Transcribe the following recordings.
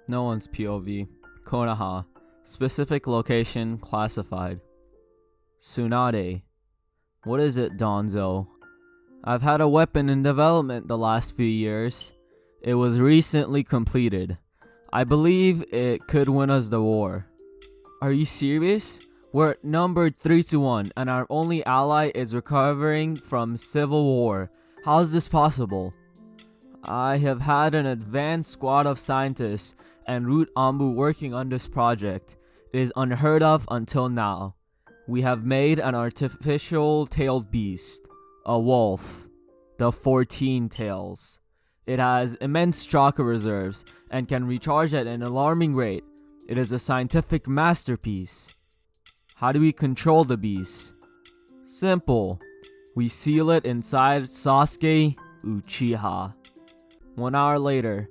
No one's POV. Konoha. Specific location classified. Tsunade. What is it, Donzo? I've had a weapon in development the last few years. It was recently completed. I believe it could win us the war. Are you serious? We're numbered 3-1 and our only ally is recovering from civil war. How is this possible? I have had an advanced squad of scientists and Root Ambu working on this project. It is unheard of until now. We have made an artificial tailed beast, a wolf, the 14 tails. It has immense chakra reserves and can recharge at an alarming rate. It is a scientific masterpiece. How do we control the beast? Simple. We seal it inside Sasuke Uchiha. 1 hour later,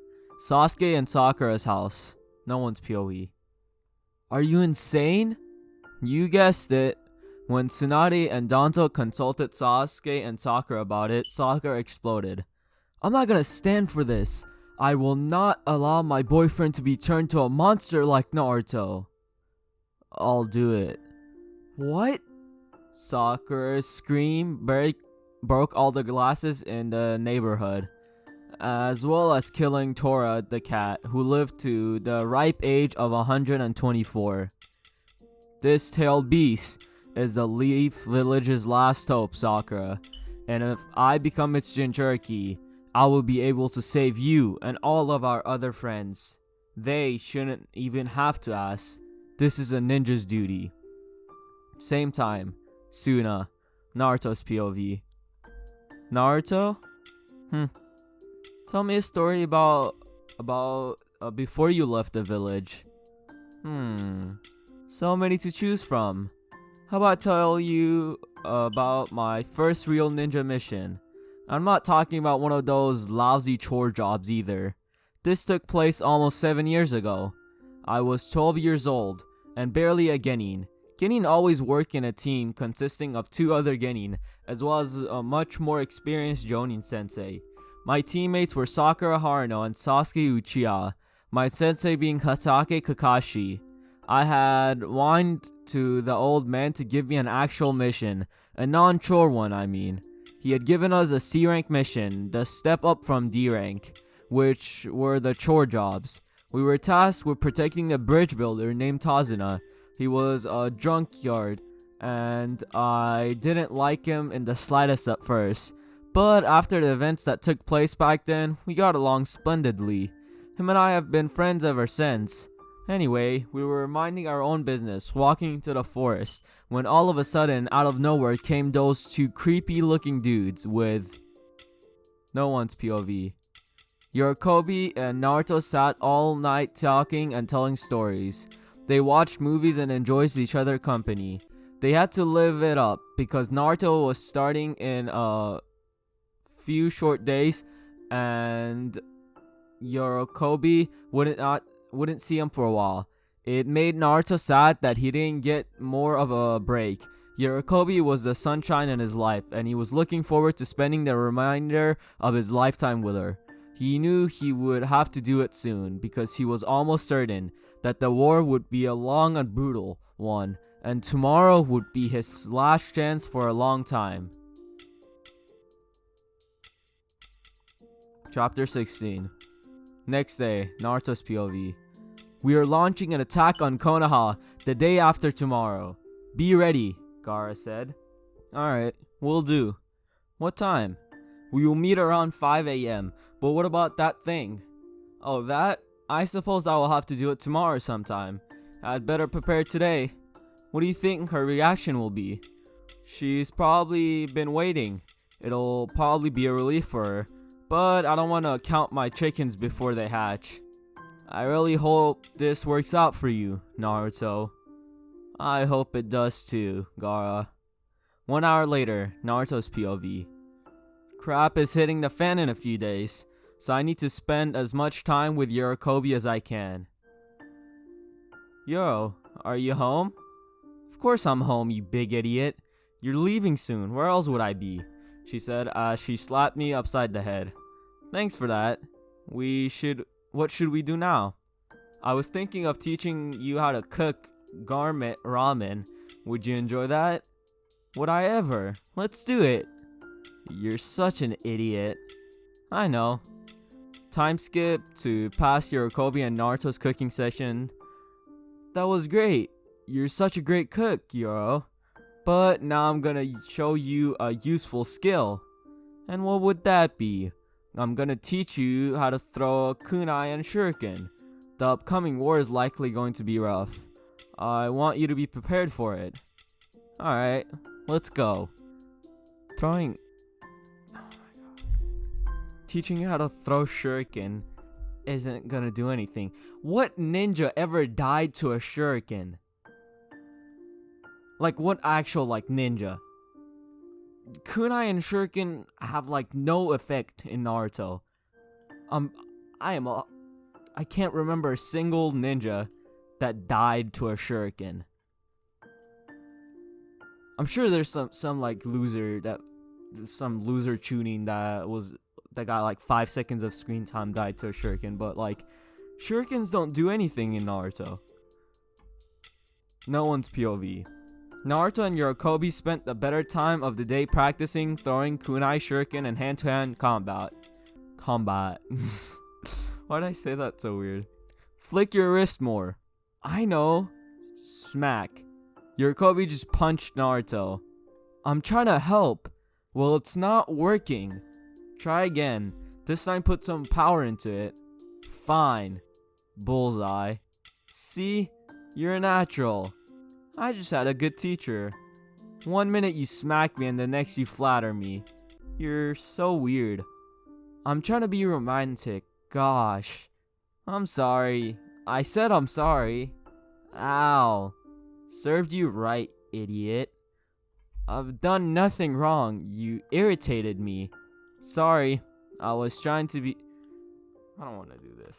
Sasuke and Sakura's house. No one's POE. Are you insane? You guessed it. When Tsunade and Danto consulted Sasuke and Sakura about it, Sakura exploded. I'm not gonna stand for this. I will not allow my boyfriend to be turned to a monster like Naruto. I'll do it. What? Sakura's scream broke all the glasses in the neighborhood, as well as killing Tora the cat, who lived to the ripe age of 124. This tailed beast is the Leaf Village's last hope, Sakura, and if I become its Jinchuriki, I will be able to save you and all of our other friends. They shouldn't even have to ask. This is a ninja's duty. Same time, Suna, Naruto's POV. Naruto? Tell me a story about before you left the village. So many to choose from. How about I tell you about my first real ninja mission? I'm not talking about one of those lousy chore jobs either. This took place almost 7 years ago. I was 12 years old and barely a genin. Genin always work in a team consisting of 2 other genin, as well as a much more experienced Jonin sensei. My teammates were Sakura Haruno and Sasuke Uchiha, my sensei being Hatake Kakashi. I had whined to the old man to give me an actual mission, a non-chore one I mean. He had given us a C rank mission, the step up from D rank, which were the chore jobs. We were tasked with protecting a bridge builder named Tazuna. He was a drunkard, and I didn't like him in the slightest at first. But after the events that took place back then, we got along splendidly. Him and I have been friends ever since. Anyway, we were minding our own business, walking into the forest, when all of a sudden, out of nowhere, came those 2 creepy looking dudes with... No one's POV. Yorikobi and Naruto sat all night talking and telling stories. They watched movies and enjoyed each other's company. They had to live it up, because Naruto was starting in a few short days, and Yorikobi wouldn't see him for a while. It made Naruto sad that he didn't get more of a break. Yorikobi was the sunshine in his life, and he was looking forward to spending the remainder of his lifetime with her. He knew he would have to do it soon, because he was almost certain that the war would be a long and brutal one, and tomorrow would be his last chance for a long time. Chapter 16. Next day, Naruto's POV. We are launching an attack on Konoha the day after tomorrow. Be ready, Gaara said. Alright, will do. What time? We will meet around 5 a.m. But what about that thing? Oh, that? I suppose I will have to do it tomorrow sometime. I'd better prepare today. What do you think her reaction will be? She's probably been waiting. It'll probably be a relief for her. But I don't want to count my chickens before they hatch. I really hope this works out for you, Naruto. I hope it does too, Gaara. 1 hour later, Naruto's POV. Crap is hitting the fan in a few days, so I need to spend as much time with Yorikobi as I can. Yo, are you home? Of course I'm home, you big idiot. You're leaving soon, where else would I be? She said as she slapped me upside the head. Thanks for that. What should we do now? I was thinking of teaching you how to cook garment ramen. Would you enjoy that? Would I ever? Let's do it. You're such an idiot. I know. Time skip to pass your Okami and Naruto's cooking session. That was great. You're such a great cook, Yoro. But now I'm gonna show you a useful skill. And what would that be? I'm gonna teach you how to throw a kunai and shuriken. The upcoming war is likely going to be rough. I want you to be prepared for it. Alright, let's go. Throwing... Oh my god. Teaching you how to throw shuriken isn't gonna do anything. What ninja ever died to a shuriken? Like, what actual, like, ninja? Kunai and shuriken have, like, no effect in Naruto. I can't remember a single ninja that died to a shuriken. I'm sure there's some like loser tuning that got like 5 seconds of screen time died to a shuriken, but like shurikens don't do anything in Naruto. No one's POV. Naruto and Yorokobi spent the better time of the day practicing throwing kunai, shuriken, and hand-to-hand combat. Why'd I say that so weird? Flick your wrist more. I know. Smack. Yorokobi just punched Naruto. I'm trying to help. Well, it's not working. Try again. This time put some power into it. Fine. Bullseye. See? You're a natural. I just had a good teacher. 1 minute you smack me and the next you flatter me. You're so weird. I'm trying to be romantic. Gosh. I'm sorry. I said I'm sorry. Ow. Served you right, idiot. I've done nothing wrong. You irritated me. Sorry. I was trying to be... I don't want to do this.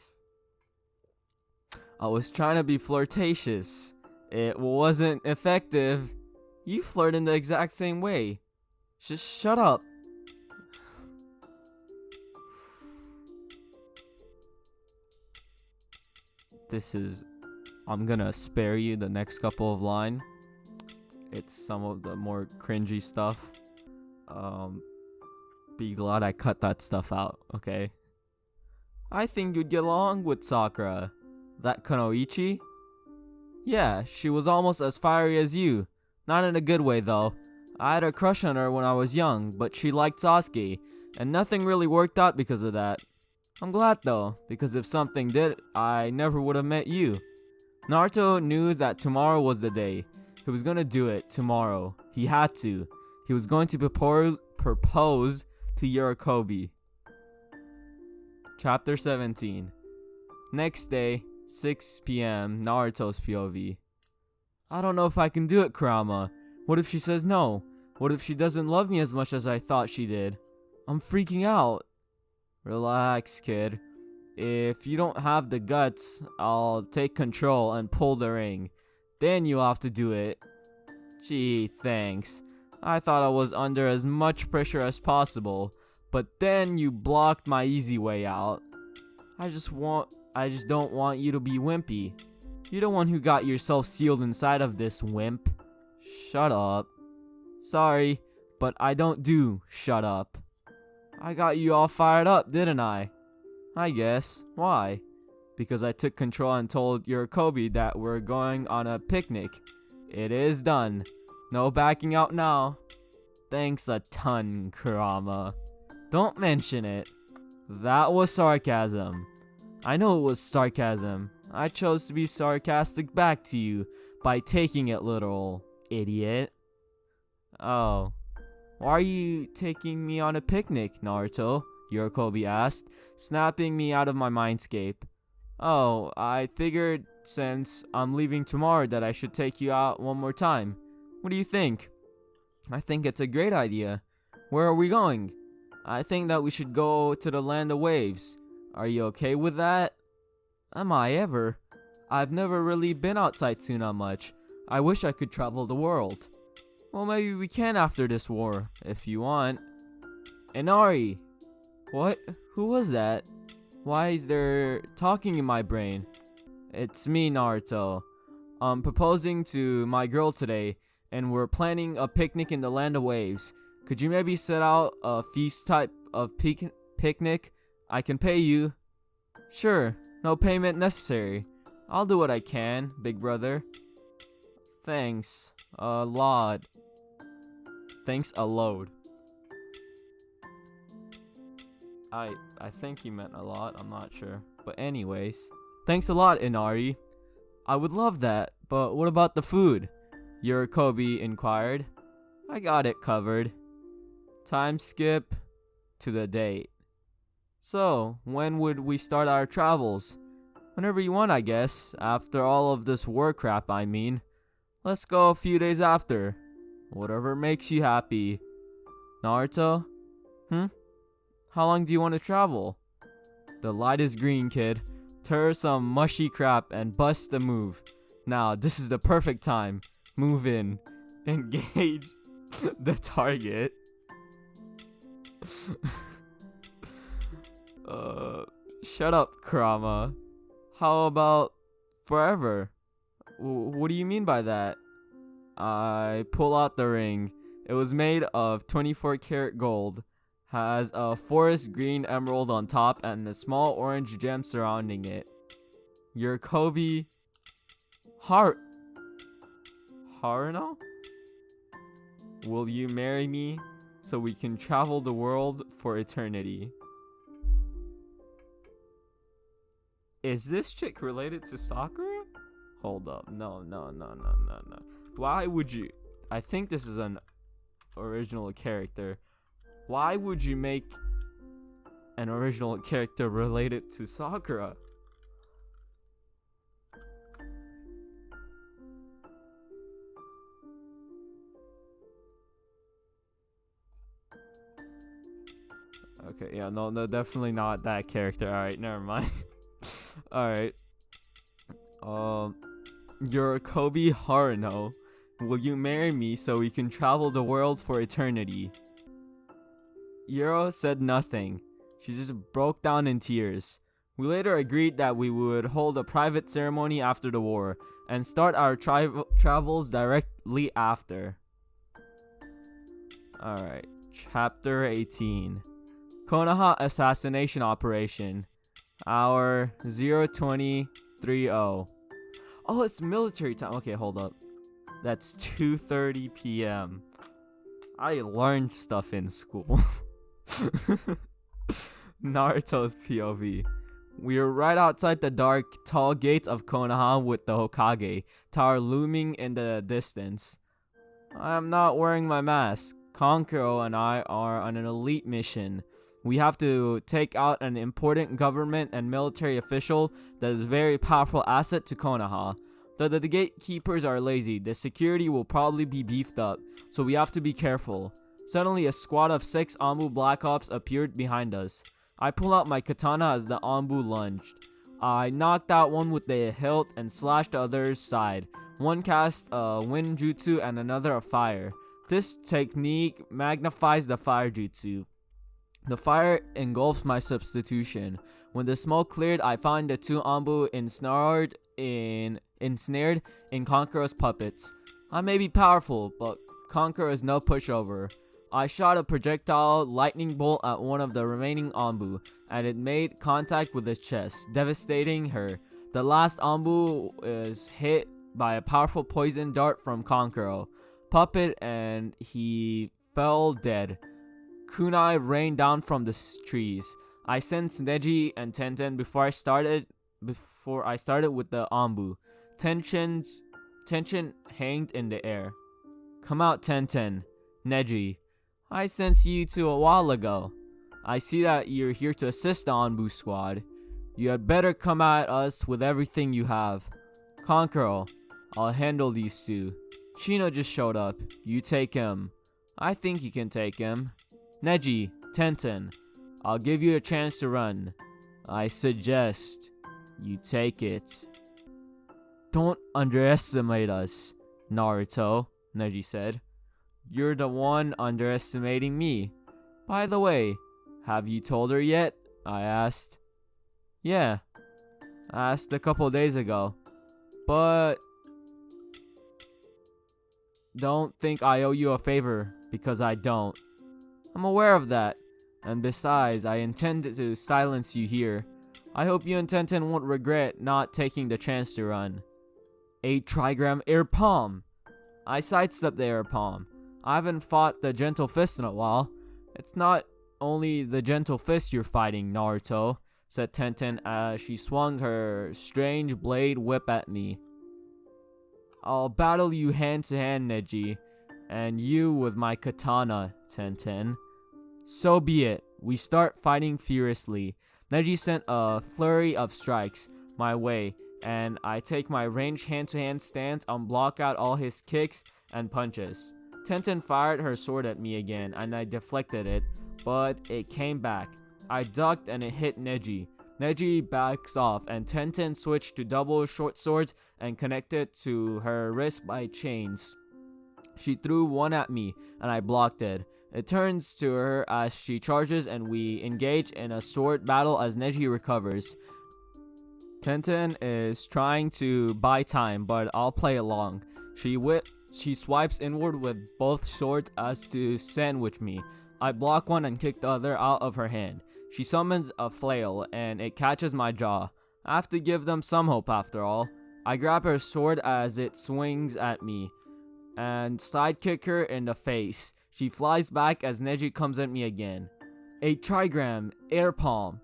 I was trying to be flirtatious. It wasn't effective. You flirt in the exact same way. Just shut up. I'm gonna spare you the next couple of lines. It's some of the more cringy stuff. Be glad I cut that stuff out, okay? I think you'd get along with Sakura. That Kunoichi? Yeah, she was almost as fiery as you. Not in a good way though. I had a crush on her when I was young, but she liked Sasuke, and nothing really worked out because of that. I'm glad though, because if something did, I never would have met you. Naruto knew that tomorrow was the day. He was gonna do it tomorrow. He had to. He was going to propose to Yorokobi. Chapter 17. Next day, 6 p.m. Naruto's POV. I don't know if I can do it, Kurama. What if she says no? What if she doesn't love me as much as I thought she did? I'm freaking out. Relax, kid. If you don't have the guts, I'll take control and pull the ring. Then you'll have to do it. Gee, thanks. I thought I was under as much pressure as possible, but then you blocked my easy way out. I just don't want you to be wimpy. You're the one who got yourself sealed inside of this, wimp. Shut up. Sorry, but I don't do shut up. I got you all fired up, didn't I? I guess. Why? Because I took control and told Yorokobi that we're going on a picnic. It is done. No backing out now. Thanks a ton, Kurama. Don't mention it. That was sarcasm. I know it was sarcasm. I chose to be sarcastic back to you by taking it literal, idiot. Oh. Why are you taking me on a picnic, Naruto? Yorokobi asked, snapping me out of my mindscape. Oh, I figured since I'm leaving tomorrow that I should take you out one more time. What do you think? I think it's a great idea. Where are we going? I think that we should go to the land of waves. Are you okay with that? Am I ever? I've never really been outside Tsuna much. I wish I could travel the world. Well, maybe we can after this war, if you want. Inari! What? Who was that? Why is there talking in my brain? It's me, Naruto. I'm proposing to my girl today, and we're planning a picnic in the land of waves. Could you maybe set out a feast type of picnic? I can pay you. Sure, no payment necessary. I'll do what I can, big brother. Thanks a lot. Thanks a load. I think he meant a lot, I'm not sure. But anyways, thanks a lot, Inari. I would love that, but what about the food? Your Kobe inquired. I got it covered. Time skip to the date. So, when would we start our travels? Whenever you want, I guess. After all of this war crap, I mean. Let's go a few days after. Whatever makes you happy. Naruto? How long do you want to travel? The light is green, kid. Tear some mushy crap and bust the move. Now, this is the perfect time. Move in. Engage the target. Shut up, Kurama. How about forever? What do you mean by that? I pull out the ring. It was made of 24 karat gold. Has a forest green emerald on top and a small orange gem surrounding it. Your Kobe Haruno? Will you marry me so we can travel the world for eternity? Is this chick related to Sakura? Hold up. No. Why would you? I think this is an original character. Why would you make an original character related to Sakura? Okay, yeah, no, definitely not that character. Alright, never mind. Alright. You're Kobe Haruno. Will you marry me so we can travel the world for eternity? Yuro said nothing. She just broke down in tears. We later agreed that we would hold a private ceremony after the war and start our travels directly after. Alright, Chapter 18. Konoha Assassination Operation. Hour 02030. Oh, it's military time. Okay, hold up. That's 2:30 p.m. I learned stuff in school. Naruto's POV. We are right outside the dark, tall gates of Konoha with the Hokage tower looming in the distance. I am not wearing my mask. Kankuro and I are on an elite mission. We have to take out an important government and military official that is a very powerful asset to Konoha. Though the gatekeepers are lazy, the security will probably be beefed up, so we have to be careful. Suddenly, a squad of 6 Anbu Black Ops appeared behind us. I pull out my katana as the Anbu lunged. I knocked out one with the hilt and slashed the other's side. One cast a wind jutsu and another a fire. This technique magnifies the fire jutsu. The fire engulfs my substitution. When the smoke cleared, I found the 2 Anbu ensnared in Kankuro's puppets. I may be powerful, but Kankuro is no pushover. I shot a projectile lightning bolt at one of the remaining Anbu, and it made contact with his chest, devastating her. The last Anbu is hit by a powerful poison dart from Kankuro puppet, and he fell dead. Kunai rained down from the trees. I sensed Neji and Tenten before I started with the Anbu. Tension hanged in the air. Come out, Tenten. Neji. I sensed you two a while ago. I see that you're here to assist the Anbu squad. You had better come at us with everything you have. Kankuro, I'll handle these two. Shino just showed up. You take him. I think you can take him. Neji, Tenten, I'll give you a chance to run. I suggest you take it. Don't underestimate us, Naruto, Neji said. You're the one underestimating me. By the way, have you told her yet? I asked. Yeah. asked a couple days ago. But don't think I owe you a favor, because I don't. I'm aware of that. And besides, I intend to silence you here. I hope you and Tenten won't regret not taking the chance to run. 8 trigram air palm. I sidestepped the air palm. I haven't fought the gentle fist in a while. It's not only the gentle fist you're fighting, Naruto, said Tenten as she swung her strange blade whip at me. I'll battle you hand to hand, Neji, and you with my katana, Tenten. So be it. We start fighting furiously. Neji sent a flurry of strikes my way, and I take my ranged hand-to-hand stance and block out all his kicks and punches. Tenten fired her sword at me again, and I deflected it, but it came back. I ducked and it hit Neji. Neji backs off, and Tenten switched to double short swords and connected to her wrist by chains. She threw one at me, and I blocked it. It turns to her as she charges, and we engage in a sword battle as Neji recovers. Tenten is trying to buy time, but I'll play along. She swipes inward with both swords as to sandwich me. I block one and kick the other out of her hand. She summons a flail, and it catches my jaw. I have to give them some hope after all. I grab her sword as it swings at me, and sidekick her in the face. She flies back as Neji comes at me again. 8 trigram air palm.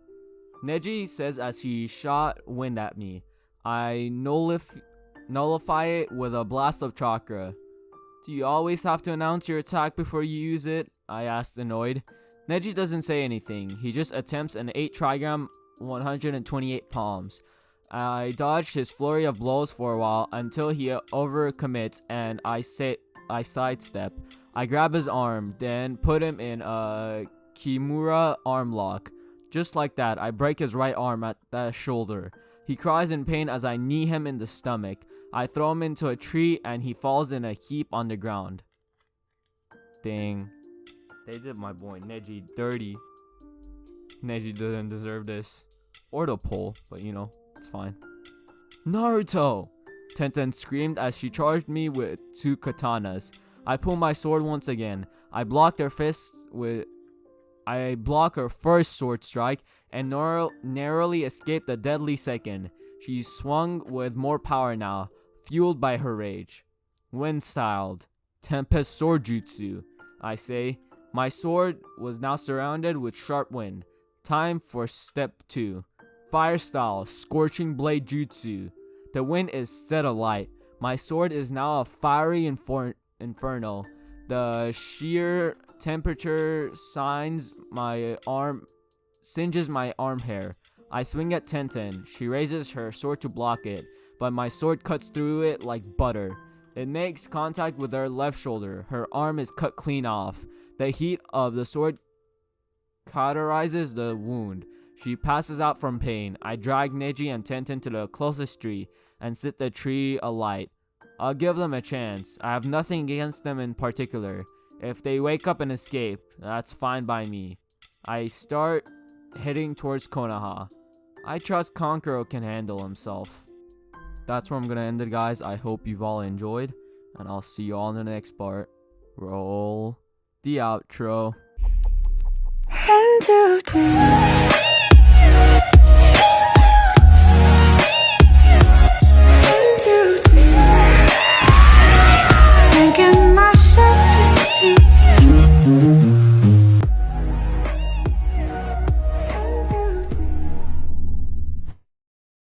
Neji says as she shot wind at me. I nullify it with a blast of chakra. Do you always have to announce your attack before you use it? I asked, annoyed. Neji doesn't say anything. He just attempts an 8 trigram 128 palms. I dodged his flurry of blows for a while until he overcommits, and I sidestep. I grab his arm, then put him in a Kimura arm lock. Just like that, I break his right arm at the shoulder. He cries in pain as I knee him in the stomach. I throw him into a tree, and he falls in a heap on the ground. Dang. They did my boy Neji dirty. Neji didn't deserve this. Or the pull, but you know, it's fine. Naruto! Tenten screamed as she charged me with 2 katanas. I pull my sword once again. I block her first sword strike and narrowly escape the deadly second. She swung with more power now, fueled by her rage. Wind-styled. Tempest sword jutsu, I say. My sword was now surrounded with sharp wind. Time for step 2. Fire style, scorching blade jutsu. The wind is set alight. My sword is now a fiery inferno. The sheer temperature singes my arm hair. I swing at Tenten. She raises her sword to block it, but my sword cuts through it like butter. It makes contact with her left shoulder. Her arm is cut clean off. The heat of the sword cauterizes the wound. She passes out from pain. I drag Neji and Tenten to the closest tree and set the tree alight. I'll give them a chance. I have nothing against them in particular. If they wake up and escape, that's fine by me. I start heading towards Konoha. I trust Kankuro can handle himself. That's where I'm gonna end it, guys. I hope you've all enjoyed, and I'll see you all in the next part. Roll the outro. And today